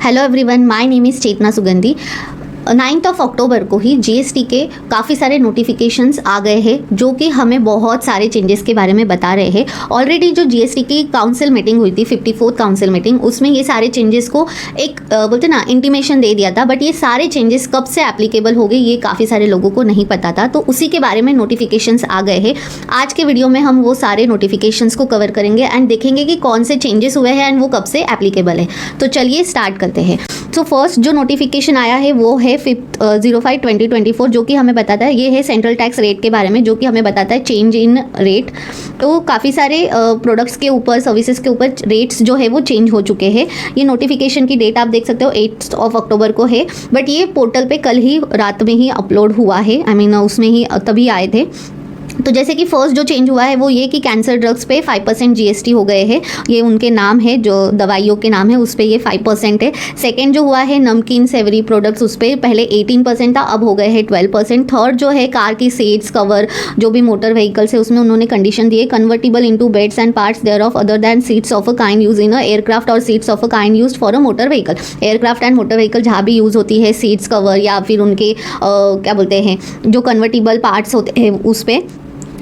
Hello everyone, my name is Chetna Sugandhi. 9 अक्टूबर को ही GST के काफ़ी सारे नोटिफिकेशंस आ गए हैं जो कि हमें बहुत सारे चेंजेस के बारे में बता रहे हैं। ऑलरेडी जो जीएसटी की काउंसिल मीटिंग हुई थी, 54th काउंसिल मीटिंग, उसमें ये सारे चेंजेस को एक बोलते ना इंटीमेशन दे दिया था, बट ये सारे चेंजेस कब से एप्लीकेबल हो गए ये काफ़ी सारे लोगों को नहीं पता था, तो उसी के बारे में नोटिफिकेशंस आ गए हैं। आज के वीडियो में हम वो सारे नोटिफिकेशंस को कवर करेंगे एंड देखेंगे कि कौन से चेंजेस हुए हैं एंड वो कब से एप्लीकेबल है। तो चलिए स्टार्ट करते हैं। तो फर्स्ट जो नोटिफिकेशन आया है वो है 5/05/2024, जो कि हमें बताता है, ये है सेंट्रल टैक्स रेट के बारे में, जो कि हमें बताता है चेंज इन रेट। तो काफ़ी सारे प्रोडक्ट्स के ऊपर, सर्विसेज के ऊपर रेट्स जो है वो चेंज हो चुके हैं। ये नोटिफिकेशन की डेट आप देख सकते हो 8 अक्टूबर को है, बट ये पोर्टल पे कल ही रात में ही अपलोड हुआ है। उसमें ही तभी आए थे। तो जैसे कि फर्स्ट जो चेंज हुआ है वो ये कि कैंसर ड्रग्स पे 5% जीएसटी हो गए हैं। ये उनके नाम है, जो दवाइयों के नाम है उस पर ये 5% है। सेकेंड जो हुआ है नमकीन सेवरी प्रोडक्ट्स, उस पर पहले 18% था, अब हो गए हैं 12%। थर्ड जो है कार की सीट्स कवर, जो भी मोटर व्हीकल्स है उसमें उन्होंने कंडीशन दी है, convertible into beds and parts thereof other than seats of a kind use in a aircraft और seats of a kind use for a motor vehicle. Aircraft and motor vehicle जहाँ भी use होती है seats cover या फिर उनके क्या बोलते हैं जो कन्वर्टेबल पार्ट्स होते हैं उस पर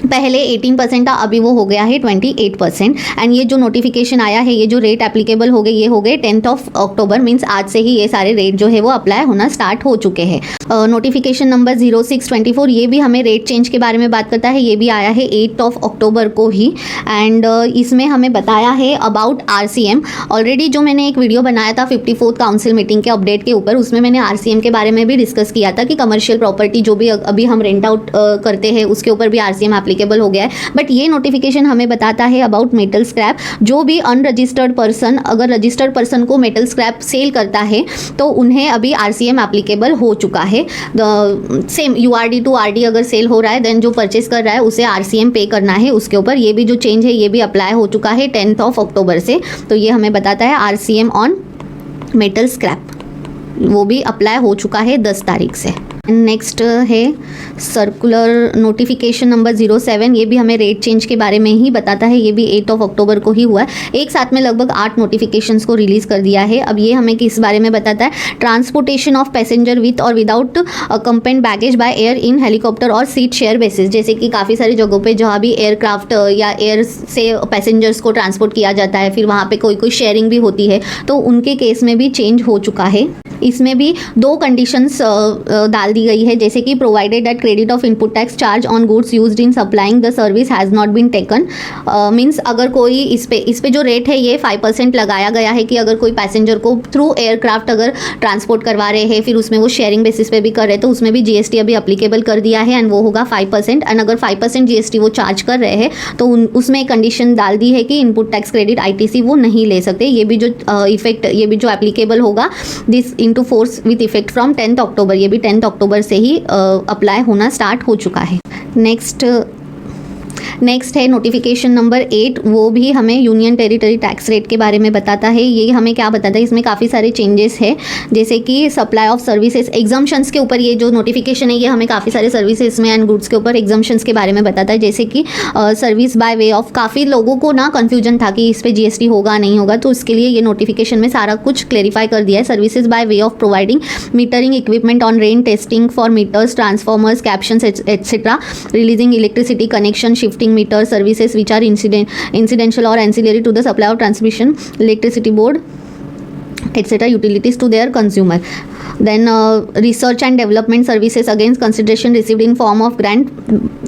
पहले 18% था, अभी वो हो गया है 28%। एंड ये जो नोटिफिकेशन आया है, ये जो रेट एप्लीकेबल हो गए, ये हो गए 10 अक्टूबर, मीन्स आज से ही ये सारे रेट जो है वो अप्लाई होना स्टार्ट हो चुके हैं। नोटिफिकेशन नंबर 0624, ये भी हमें रेट चेंज के बारे में बात करता है। ये भी आया है 8 अक्टूबर को ही। एंड इसमें हमें बताया है अबाउट आरसीएम। ऑलरेडी जो मैंने एक वीडियो बनाया था 54th काउंसिल मीटिंग के अपडेट के ऊपर, उसमें मैंने आरसीएम के बारे में भी डिस्कस किया था कि कमर्शियल प्रॉपर्टी जो भी अभी हम रेंट आउट करते हैं उसके ऊपर भी आरसीएम एप्लीकेबल हो गया है। बट ये नोटिफिकेशन हमें बताता है अबाउट मेटल स्क्रैप। जो भी अनरजिस्टर्ड पर्सन, अगर रजिस्टर्ड पर्सन को मेटल स्क्रैप सेल करता है तो उन्हें अभी आरसीएम एप्लीकेबल हो चुका है। सेम यूआरडी टू आरडी अगर सेल हो रहा है, देन जो परचेस कर रहा है उसे आरसीएम पे करना है उसके ऊपर। ये भी जो चेंज है ये भी अप्लाई हो चुका है 10 अक्टूबर से। तो ये हमें बताता है आरसीएम ऑन मेटल स्क्रैप, वो भी अप्लाई हो चुका है 10 तारीख से। नेक्स्ट है सर्कुलर नोटिफिकेशन नंबर 07, ये भी हमें रेट चेंज के बारे में ही बताता है। ये भी 8 अक्टूबर को ही हुआ है। एक साथ में लगभग 8 नोटिफिकेशंस को रिलीज़ कर दिया है। अब ये हमें किस बारे में बताता है, ट्रांसपोर्टेशन ऑफ पैसेंजर विथ और without accompanied baggage by air in helicopter और सीट शेयर बेसिस। जैसे कि काफ़ी सारी जगहों पे जहाँ भी एयरक्राफ्ट या एयर से पैसेंजर्स को ट्रांसपोर्ट किया जाता है, फिर वहाँ पे कोई शेयरिंग भी होती है, तो उनके केस में भी चेंज हो चुका है। इसमें भी 2 कंडीशंस डाल दी गई है, जैसे कि provided that credit of input tax charge on goods used in supplying the service has not been taken. Means अगर कोई इस पे जो रेट है ये 5% लगाया गया है कि अगर कोई पैसेंजर को थ्रू एयरक्राफ्ट अगर ट्रांसपोर्ट करवा रहे हैं, फिर उसमें वो शेयरिंग बेसिस पे भी कर रहे हैं, तो उसमें भी जीएसटी अभी अप्लीकेबल कर दिया है एंड वो होगा 5%। एंड अगर 5% जीएसटी वो चार्ज कर रहे हैं तो उसमें एक कंडीशन डाल दी है कि इनपुट टैक्स क्रेडिट आईटीसी वो नहीं ले सकते। ये भी जो इफेक्ट, ये भी जो एप्लीकेबल होगा this into force with effect from 10 अक्टूबर, ये भी 10 अक्टूबर से ही अप्लाई होना स्टार्ट हो चुका है। नेक्स्ट है नोटिफिकेशन नंबर 8, वो भी हमें यूनियन टेरिटरी टैक्स रेट के बारे में बताता है। ये हमें क्या बताता है, इसमें काफ़ी सारे चेंजेस है, जैसे कि सप्लाई ऑफ सर्विसेज एग्जम्पशंस के ऊपर। ये जो नोटिफिकेशन है ये हमें काफ़ी सारे सर्विसेज में एंड गुड्स के ऊपर एग्जम्पशंस के बारे में बताता है, जैसे कि सर्विस बाय वे ऑफ। काफ़ी लोगों को ना कन्फ्यूजन था कि इस पर जीएसटी होगा नहीं होगा, तो उसके लिए ये नोटिफिकेशन में सारा कुछ क्लेरिफाई कर दिया है। Services by way of providing metering equipment on rent testing for meters, transformers, captions etcetera, releasing electricity connection, shifting meter services which are incidental or ancillary to the supply of transmission electricity board etc. utilities to their consumer. Then research and development services against consideration received in form of grant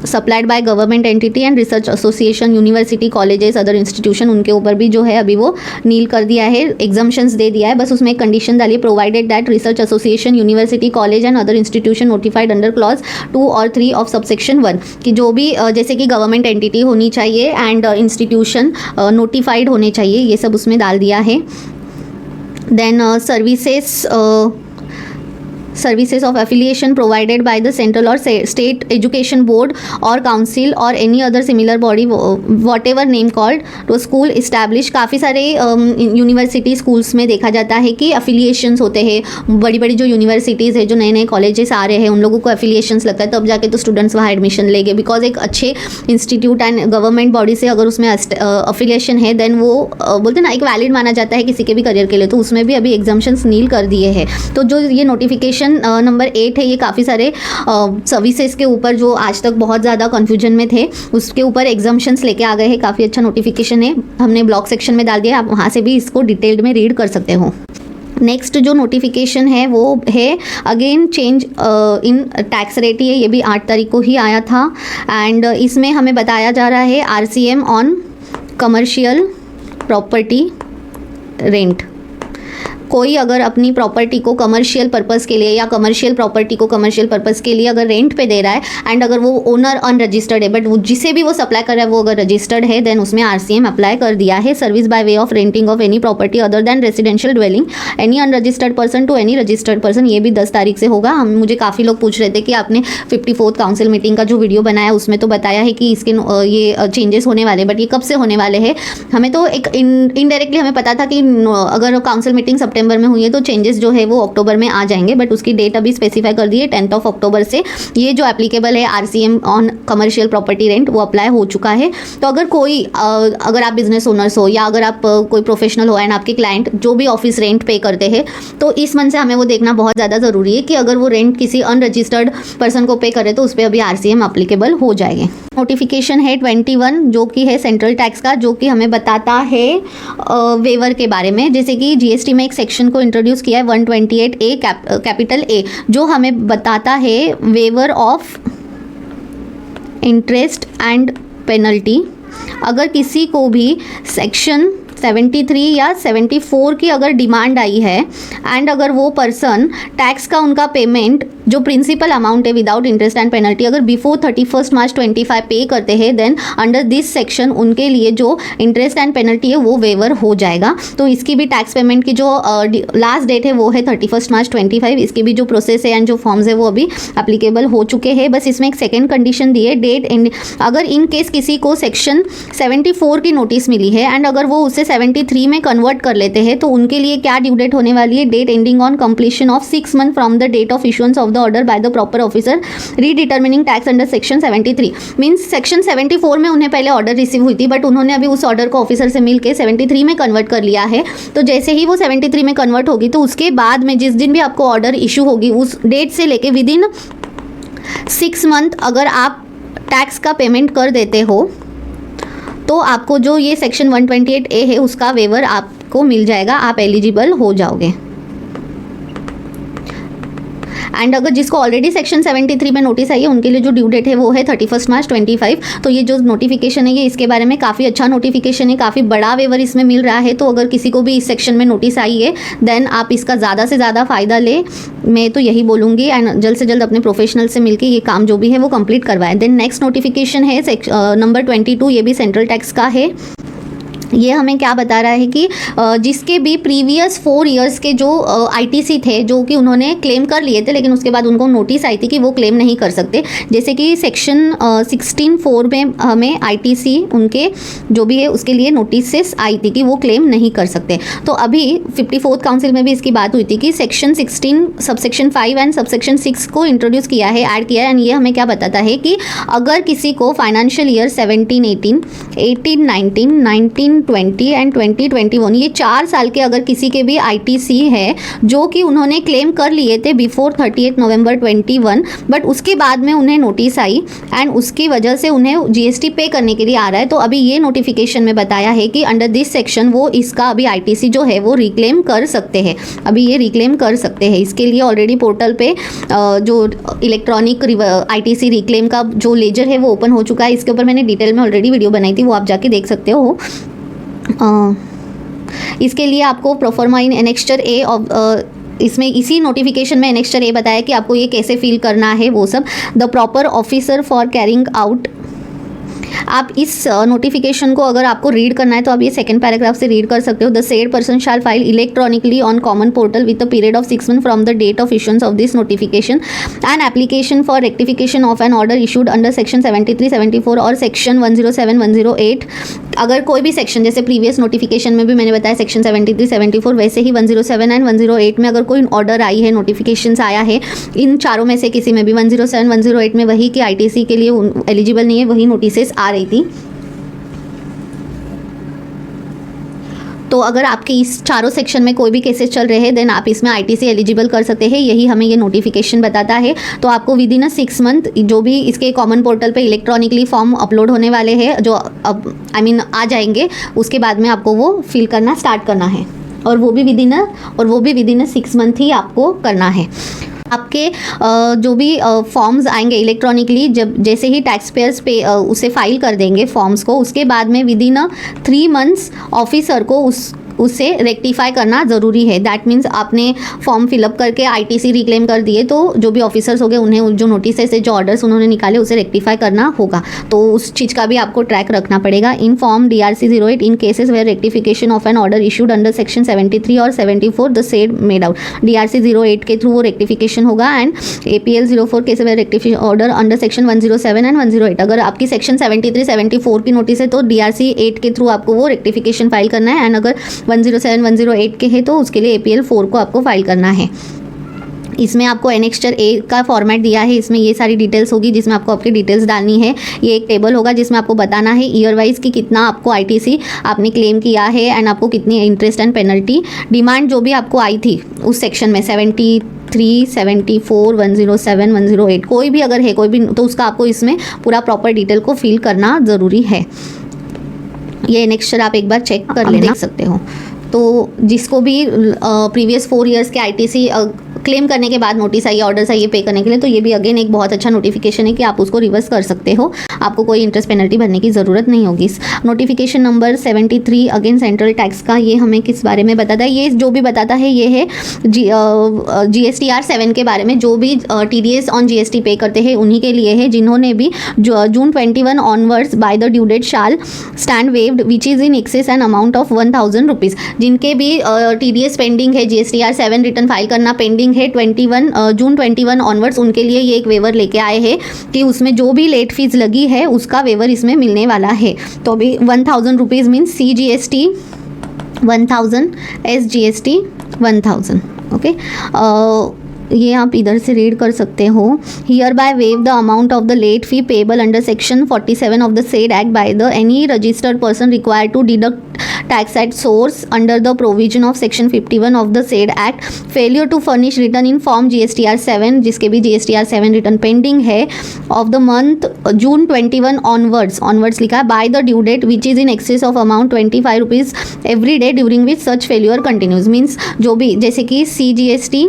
supplied by government entity and research association, university, colleges, other institution, उनके ऊपर भी जो है अभी वो नील कर दिया है, एग्जम्पशंस दे दिया है। बस उसमें एक कंडीशन डाली, provided that research association, university, college and other institution notified under clause 2 और 3 ऑफ सबसेक्शन 1, कि जो भी जैसे कि गवर्नमेंट एंटिटी होनी चाहिए एंड इंस्टीट्यूशन नोटिफाइड होने चाहिए, ये सब उसमें डाल दिया है। Then services of affiliation provided by the central और स्टेट एजुकेशन बोर्ड और काउंसिल और any other similar body whatever name called to school establish. काफ़ी सारे यूनिवर्सिटी स्कूल्स में देखा जाता है कि एफिलिएशंस होते हैं, बड़ी बड़ी जो यूनिवर्सिटीज़ है, जो नए नए कॉलेजेस आ रहे हैं, उन लोगों को एफिलिएशंस लगता है, तब जाके तो स्टूडेंट्स वहाँ एडमिशन लेंगे। बिकॉज एक अच्छे इंस्टीट्यूट एंड गवर्नमेंट बॉडी से अगर उसमें अफिलिएशन है देन वो बोलते हैं ना एक वैलिड माना जाता है किसी के भी करियर के लिए। तो उसमें भी अभी एग्जाम्शंस नील कर दिए हैं। तो जो ये नोटिफिकेशन नंबर 8 है, ये काफ़ी सारे सर्विसेज के ऊपर जो आज तक बहुत ज़्यादा कन्फ्यूजन में थे उसके ऊपर एग्जाम्शंस लेके आ गए हैं। काफ़ी अच्छा नोटिफिकेशन है, हमने ब्लॉग सेक्शन में डाल दिया, आप वहाँ से भी इसको डिटेल्ड में रीड कर सकते हो। नेक्स्ट जो नोटिफिकेशन है वो है again change in tax rate, ये भी 8 तारीख को ही आया था। एंड इसमें हमें बताया जा रहा है RCM on commercial property rent. कोई अगर अपनी प्रॉपर्टी को कमर्शियल पर्पस के लिए या कमर्शियल प्रॉपर्टी को कमर्शियल पर्पस के लिए अगर रेंट पे दे रहा है एंड अगर वो ओनर अनरजिस्टर्ड है, बट वो जिसे भी वो सप्लाई कर रहा है वो अगर रजिस्टर्ड है, देन उसमें RCM अप्लाई कर दिया है। Service by way of renting of any property other than residential dwelling any unregistered person to any registered person, ये भी 10 तारीख से होगा। मुझे काफ़ी लोग पूछ रहे थे कि आपने 54th काउंसिल मीटिंग का जो वीडियो बनाया उसमें तो बताया है कि इसके ये चेंजेस होने वाले, बट ये कब से होने वाले हैं हमें तो एक इनडायरेक्टली हमें पता था कि अगर काउंसिल मीटिंग सितंबर में हुई है तो चेंजेस जो है वो अक्टूबर में आ जाएंगे, बट उसकी डेट अभी स्पेसिफाई कर दी है 10 अक्टूबर से ये जो एप्लीकेबल है RCM on commercial property rent वो अप्लाई हो चुका है। तो अगर कोई अगर आप बिजनेस ओनर्स हो या अगर आप कोई प्रोफेशनल हो एंड आपके क्लाइंट जो भी ऑफिस रेंट पे करते हैं, तो इस मंथ से हमें वो देखना बहुत ज़्यादा ज़रूरी है कि अगर वो रेंट किसी अनरजिस्टर्ड पर्सन को पे करे तो उस पर अभी RCM एप्लीकेबल हो जाएंगे। नोटिफिकेशन है 21 जो कि है सेंट्रल टैक्स का, जो कि हमें बताता है वेवर के बारे में। जैसे कि GST में एक सेक्शन को इंट्रोड्यूस किया है 128A कैपिटल A, जो हमें बताता है waiver of interest and penalty. अगर किसी को भी सेक्शन 73 या 74 की अगर डिमांड आई है एंड अगर वो पर्सन टैक्स का उनका पेमेंट जो प्रिंसिपल अमाउंट है विदाउट इंटरेस्ट एंड पेनल्टी अगर बिफोर 31 मार्च 25 पे करते हैं, देन अंडर दिस सेक्शन उनके लिए जो इंटरेस्ट एंड पेनल्टी है वो वेवर हो जाएगा। तो इसकी भी टैक्स पेमेंट की जो लास्ट डेट है वो है 31 मार्च 25। इसकी भी जो प्रोसेस है एंड जो फॉर्म्स है वो अभी एप्लीकेबल हो चुके हैं। बस इसमें एक सेकेंड कंडीशन दी है, डेट अगर इन केस किसी को सेक्शन 74 की नोटिस मिली है एंड अगर वो उसे 73 में कन्वर्ट कर लेते हैं तो उनके लिए क्या ड्यू डेट होने वाली है, date ending on completion of 6 month from the date of issuance of the order by the proper officer redetermining tax under section 73। Means section 74 में उन्हें पहले ऑर्डर रिसीव हुई थी, बट उन्होंने अभी उस ऑर्डर को ऑफिसर से मिलकर 73 में कन्वर्ट कर लिया है। तो जैसे ही वो 73 में कन्वर्ट होगी तो उसके बाद में जिस दिन भी आपको ऑर्डर इशू होगी उस डेट से लेके विद इन 6 मंथ अगर आप टैक्स का पेमेंट कर देते हो तो आपको जो ये सेक्शन 128A है उसका वेवर आपको मिल जाएगा, आप एलिजिबल हो जाओगे। एंड अगर जिसको ऑलरेडी सेक्शन 73 में नोटिस आई है उनके लिए जो ड्यू डेट है वो है 31 मार्च 25। तो ये जो नोटिफिकेशन है ये इसके बारे में काफ़ी अच्छा नोटिफिकेशन है, काफ़ी बड़ा वेवर इसमें मिल रहा है। तो अगर किसी को भी इस सेक्शन में नोटिस आई है देन आप इसका ज़्यादा से ज़्यादा फ़ायदा ले, मैं तो यही बोलूँगी। एंड जल्द से जल्द अपने प्रोफेशनल से मिलकर ये काम जो भी है वो कंप्लीट करवाएं। देन नेक्स्ट नोटिफिकेशन है नंबर 22, ये भी सेंट्रल टैक्स का है। ये हमें क्या बता रहा है कि जिसके भी प्रीवियस 4 इयर्स के जो ITC थे जो कि उन्होंने क्लेम कर लिए थे लेकिन उसके बाद उनको नोटिस आई थी कि वो क्लेम नहीं कर सकते, जैसे कि सेक्शन 16(4) में हमें ITC उनके जो भी है उसके लिए नोटिस आई थी कि वो क्लेम नहीं कर सकते। तो अभी 54th काउंसिल में भी इसकी बात हुई थी कि सेक्शन 16 सबसेक्शन 5 एंड सबसेक्शन 6 को इंट्रोड्यूस किया है, ऐड किया है। एंड ये हमें क्या बताता है कि अगर किसी को फाइनेंशियल ईयर 17-18, 18-19, 19-20 एंड 20-21 ये 4 साल के अगर किसी के भी ITC है जो कि उन्होंने क्लेम कर लिए थे बिफोर 38 नवंबर 21, बट उसके बाद में उन्हें नोटिस आई एंड उसकी वजह से उन्हें GST पे करने के लिए आ रहा है। तो अभी ये नोटिफिकेशन में बताया है कि अंडर दिस सेक्शन वो इसका अभी ITC जो है वो रिक्लेम कर सकते हैं, अभी ये रिक्लेम कर सकते हैं। इसके लिए ऑलरेडी पोर्टल पे जो इलेक्ट्रॉनिक ITC रिक्लेम का जो लेजर है वो ओपन हो चुका है। इसके ऊपर मैंने डिटेल में ऑलरेडी वीडियो बनाई थी, वो आप जाके देख सकते हो। इसके लिए आपको proforma in annexure A of इसमें इसी नोटिफिकेशन में एनेक्स्चर A बताया कि आपको ये कैसे फिल करना है वो सब। The proper officer for carrying out आप इस नोटिफिकेशन को अगर आपको रीड करना है तो आप ये सेकंड पैराग्राफ से रीड कर सकते हो। The said person shall file electronically on common portal with a period of 6 months from the date of issuance of this notification and application for rectification of an order issued under section 73, 74 और section 107, 108। अगर कोई भी section, जैसे previous notification में भी मैंने बताया section 73, 74, वैसे ही 107 एंड 108 में अगर कोई ऑर्डर आई है, नोटिफिकेशंस आया है, इन चारों में से किसी में भी 107, 108 में वही कि आईटीसी के लिए एलिजिबल नहीं है, वही नोटिसेस आ रही थी। तो अगर आपके इस चारों सेक्शन में कोई भी केसेस चल रहे हैं देन आप इसमें आईटीसी एलिजिबल कर सकते हैं, यही हमें ये नोटिफिकेशन बताता है। तो आपको विद इन 6 month जो भी इसके कॉमन पोर्टल पे इलेक्ट्रॉनिकली फॉर्म अपलोड होने वाले हैं, जो अब आ जाएंगे, उसके बाद में आपको वो फिल करना स्टार्ट करना है, और वो भी विद इन 6 month ही आपको करना है। आपके जो भी फॉर्म्स आएंगे इलेक्ट्रॉनिकली, जब जैसे ही टैक्स पेयर्स पे उसे फाइल कर देंगे फॉर्म्स को, उसके बाद में विद इन 3 months ऑफिसर को उसे रेक्टिफाई करना ज़रूरी है। दैट मीन्स आपने फॉर्म फिलअप करके आईटीसी रिक्लेम कर दिए, तो जो भी ऑफिसर्स हो गए उन्हें जो नोटिस से जो ऑर्डर्स उन्होंने निकाले उसे रेक्टिफाई करना होगा। तो उस चीज़ का भी आपको ट्रैक रखना पड़ेगा। In form DRC 08 in cases where rectification of an order issued under section 73 और 74 the said made out. DRC 08 के थ्रू वो रेक्टिफिकेशन होगा and APL 04 cases where rectification order under section 107 and 108। अगर आपकी सेक्शन 73, 74 की notice है तो DRC 8 के थ्रू आपको वो रेक्टिफिकेशन फाइल करना है, एंड अगर 107, 108 के हैं तो उसके लिए APL 4 को आपको फाइल करना है। इसमें आपको एनेक्स्चर ए का फॉर्मेट दिया है, इसमें ये सारी डिटेल्स होगी जिसमें आपको आपकी डिटेल्स डालनी है। ये एक टेबल होगा जिसमें आपको बताना है ईयर वाइज कि कितना आपको आईटीसी आपने क्लेम किया है एंड आपको कितनी इंटरेस्ट एंड पेनल्टी डिमांड जो भी आपको आई थी उस सेक्शन में 73, 74, 107, 108 कोई भी अगर है कोई भी, तो उसका आपको इसमें पूरा प्रॉपर डिटेल को फिल करना ज़रूरी है। ये एनेक्स्चर आप एक बार चेक कर लेना, देख सकते हो। तो जिसको भी प्रीवियस 4 years के आईटीसी क्लेम करने के बाद नोटिस आई, ऑर्डर्स आई पे करने के लिए, तो ये भी अगेन एक बहुत अच्छा नोटिफिकेशन है कि आप उसको रिवर्स कर सकते हो, आपको कोई इंटरेस्ट पेनल्टी भरने की ज़रूरत नहीं होगी। Notification number 73 again central tax का, ये हमें किस बारे में बताता है? ये जो भी बताता है ये है GSTR 7 के बारे में। जो भी TDS ऑन GST पे करते हैं उन्हीं के लिए है, जिन्होंने भी June 21 onwards by the due date shall stand waived which is in excess an amount of 1000 rupees. जिनके भी TDS पेंडिंग है, GSTR 7 रिटर्न फाइल करना पेंडिंग है जून 21 ऑनवर्ड्स, उनके लिए ये एक वेवर लेके आए हैं कि उसमें जो भी लेट फीस लगी है उसका वेवर इसमें मिलने वाला है। तो अभी 1000 rupees means CGST 1000, SGST 1000। Okay, ये आप इधर से रीड कर सकते हो। Hereby waive the amount of the late fee payable under section 47 of the said act by the any registered person required to deduct tax at source under the provision of section 51 of the said act, failure to furnish return in form GSTR 7 जिसके भी GSTR 7 return pending है of the month June 21 onwards लिखा है by the due date which is in excess of amount 25 rupees every day during which such failure continues। Means जो भी जैसे कि CGST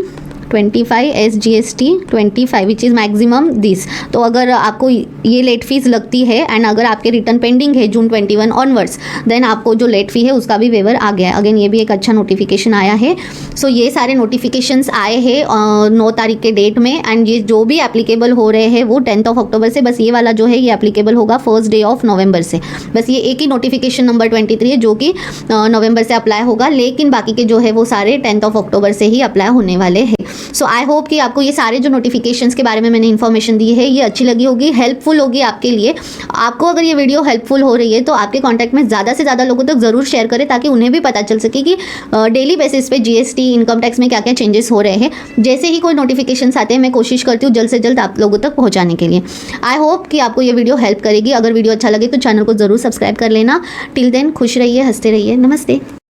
25, SGST 25 which is maximum this. तो अगर आपको ये लेट फीस लगती है एंड अगर आपके रिटर्न पेंडिंग है जून 21 ऑनवर्ड्स, देन आपको जो लेट फी है उसका भी वेवर आ गया है। अगेन ये भी एक अच्छा नोटिफिकेशन आया है। सो ये सारे नोटिफिकेशंस आए हैं 9 तारीख के डेट में, एंड ये जो भी एप्लीकेबल हो रहे हैं वो 10 अक्टूबर से। बस ये वाला जो है ये एप्लीकेबल होगा 1st day of November से। बस ये एक ही नोटिफिकेशन नंबर 23 है जो कि नवंबर से अप्लाई होगा, लेकिन बाकी के जो है वो सारे 10 अक्टूबर से ही अप्लाई होने वाले हैं। सो आई होप कि आपको ये सारे जो नोटिफिकेशंस के बारे में मैंने इन्फॉर्मेशन दी है ये अच्छी लगी होगी, हेल्पफुल होगी आपके लिए। आपको अगर ये वीडियो हेल्पफुल हो रही है तो आपके कॉन्टैक्ट में ज़्यादा से ज़्यादा लोगों तक ज़रूर शेयर करें, ताकि उन्हें भी पता चल सके कि डेली बेसिस पे GST इनकम टैक्स में क्या क्या चेंजेस हो रहे हैं। जैसे ही कोई नोटिफिकेशंस आते हैं मैं कोशिश करती हूँ जल्द से जल्द आप लोगों तक पहुँचाने के लिए। आई होप कि आपको ये वीडियो हेल्प करेगी। अगर वीडियो अच्छा लगे तो चैनल को ज़रूर सब्सक्राइब कर लेना। टिल देन खुश रहिए, हंसते रहिए। नमस्ते।